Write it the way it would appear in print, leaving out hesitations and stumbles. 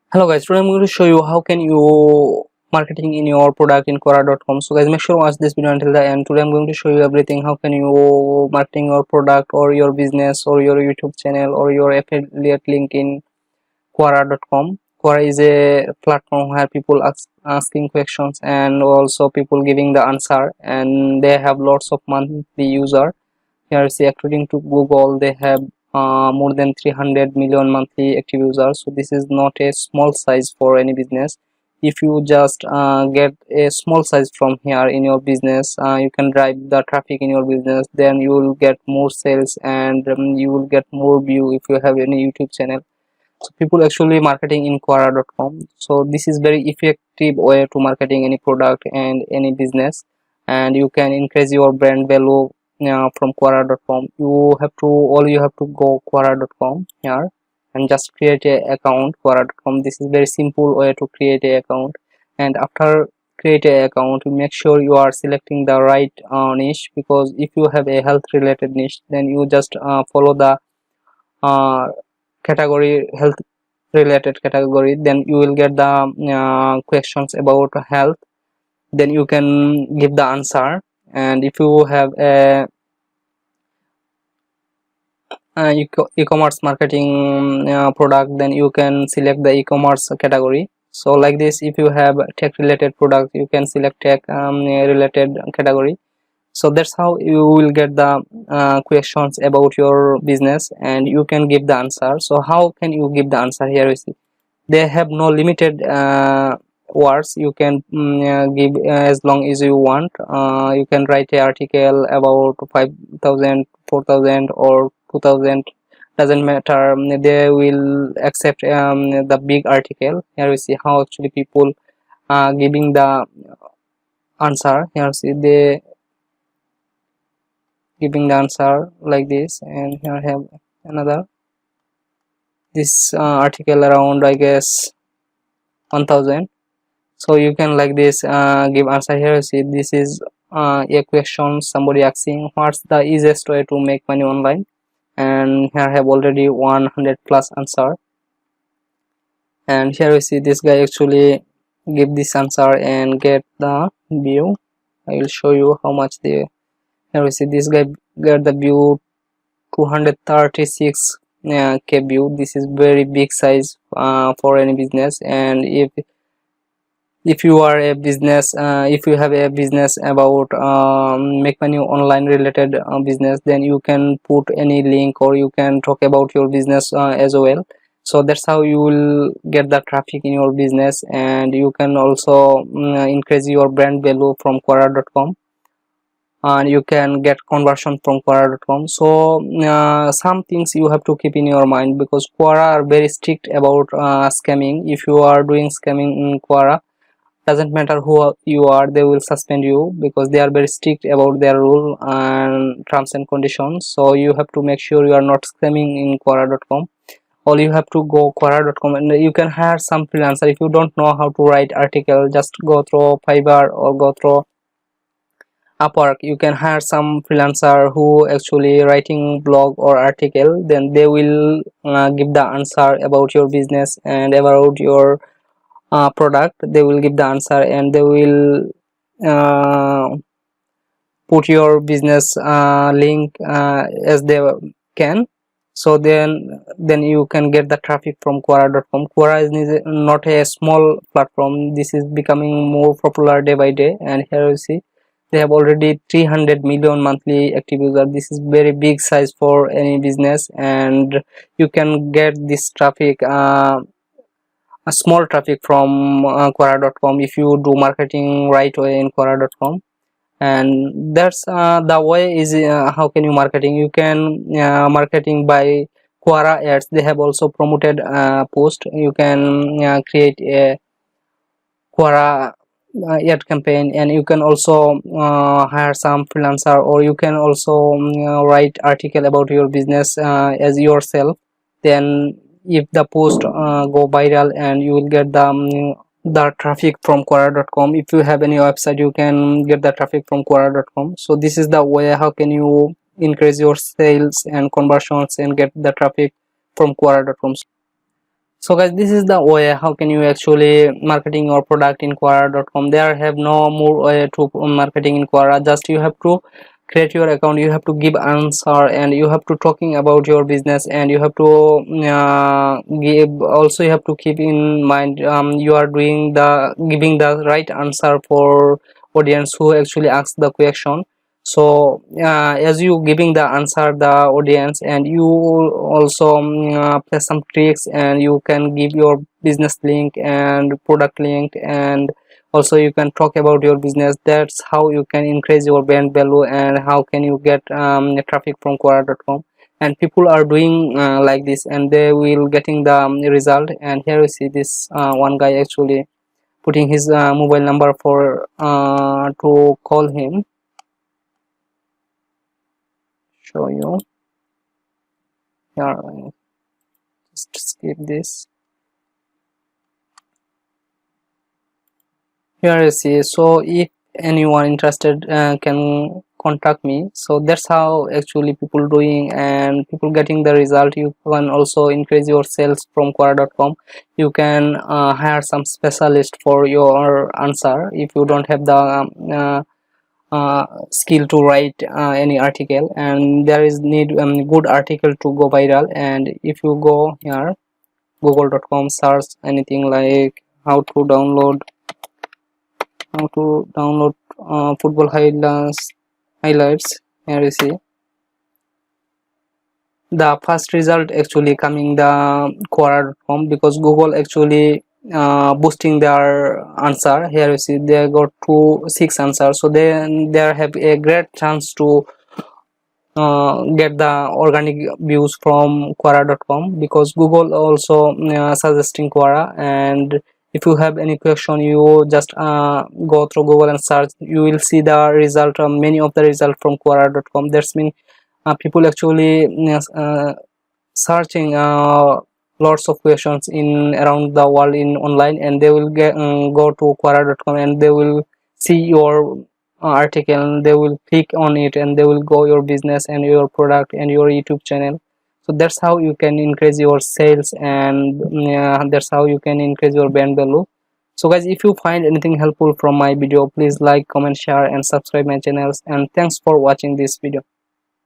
Hello guys, today I'm going to show you how can you marketing in your product in Quora.com. So guys, make sure to watch this video until the end. Today I'm going to show you everything how can you marketing your product or your business or your YouTube channel or your affiliate link in Quora.com. Quora is a platform where people asking questions and also people giving the answer, and they have lots of monthly user. Here see, according to Google, they have more than 300 million monthly active users. So this is not a small size for any business. If you just get a small size from here in your business, you can drive the traffic in your business. Then you will get more sales, and you will get more view if you have any YouTube channel. So people actually marketing in Quora.com. So this is very effective way to marketing any product and any business, and you can increase your brand value from Quora.com. All you have to go Quora.com here and just create a account Quora.com. This is very simple way to create a account, and after create a account, make sure you are selecting the right niche, because if you have a health related niche, then you just follow the uh, category, health related category. Then you will get the questions about health, then you can give the answer. And if you have a e-commerce marketing product, then you can select the e-commerce category. So like this, if you have tech related product, you can select tech related category. So that's how you will get the questions about your business, and you can give the answer. So how can you give the answer? Here you see, they have no limited words. You can give as long as you want. You can write an article about 5,000, 4,000, or 2,000, doesn't matter. They will accept the big article. Here we see how actually people giving the answer. Here see, they giving the answer like this. And here I have another, this article around, I guess, 1,000. So you can like this give answer. Here. See, this is a question somebody asking, what's the easiest way to make money online, and here I have already 100 plus answer. And here we see this guy actually give this answer and get the view. I will show you how much they. Here we see this guy get the view 236 k view. This is very big size for any business. And if you are a business, if you have a business about make money online related business, then you can put any link, or you can talk about your business as well. So that's how you will get the traffic in your business, and you can also increase your brand value from Quora.com, and you can get conversion from Quora.com. So some things you have to keep in your mind, because Quora are very strict about scamming. If you are doing scamming in Quora, doesn't matter who you are, they will suspend you, because they are very strict about their rule and terms and conditions. So you have to make sure you are not scamming in Quora.com. All you have to go Quora.com, and you can hire some freelancer. If you don't know how to write article, just go through Fiverr or go through Upwork. You can hire some freelancer who actually writing blog or article, then they will give the answer about your business and about your product. They will give the answer, and they will uh, put your business link as they can. So then you can get the traffic from Quora.com. Quora is not a small platform. This is becoming more popular day by day. And here you see, they have already 300 million monthly active users. This is very big size for any business, and you can get this traffic, a small traffic from Quora.com, if you do marketing right way in Quora.com. And that's the way is how can you marketing. You can marketing by Quora ads. They have also promoted post. You can create a Quora ad campaign, and you can also hire some freelancer, or you can also write article about your business as yourself. Then if the post go viral, and you will get the traffic from Quora.com. If you have any website, you can get the traffic from Quora.com. So this is the way how can you increase your sales and conversions and get the traffic from Quora.com. So guys, this is the way how can you actually marketing your product in Quora.com. There have no more way to marketing in Quora. Just you have to create your account, you have to give answer, and you have to talking about your business, and you have to give also, you have to keep in mind you are doing the giving the right answer for audience who actually asks the question. So as you giving the answer the audience, and you also play some tricks, and you can give your business link and product link, and also you can talk about your business. That's how you can increase your brand value, and how can you get traffic from Quora.com. And people are doing like this, and they will getting the result. And here we see this one guy actually putting his mobile number for to call him. Show you here, just skip this. Here you see, so if anyone interested can contact me. So that's how actually people doing, and people getting the result. You can also increase your sales from Quora.com. You can hire some specialist for your answer if you don't have the skill to write any article, and there is need good article to go viral. And if you go here google.com, search anything like how to download football highlights. Here you see the first result actually coming the Quora.com, because Google actually boosting their answer. Here you see they got 6 answers, so they have a great chance to get the organic views from Quora.com, because Google also suggesting Quora. And if you have any question, you just go through Google and search, you will see the result, many of the result from Quora.com. That's mean people actually searching lots of questions in around the world in online, and they will get go to Quora.com, and they will see your article, and they will click on it, and they will go your business and your product and your YouTube channel. So that's how you can increase your sales, and that's how you can increase your brand value. So guys, if you find anything helpful from my video, please like, comment, share, and subscribe my channels. And thanks for watching this video.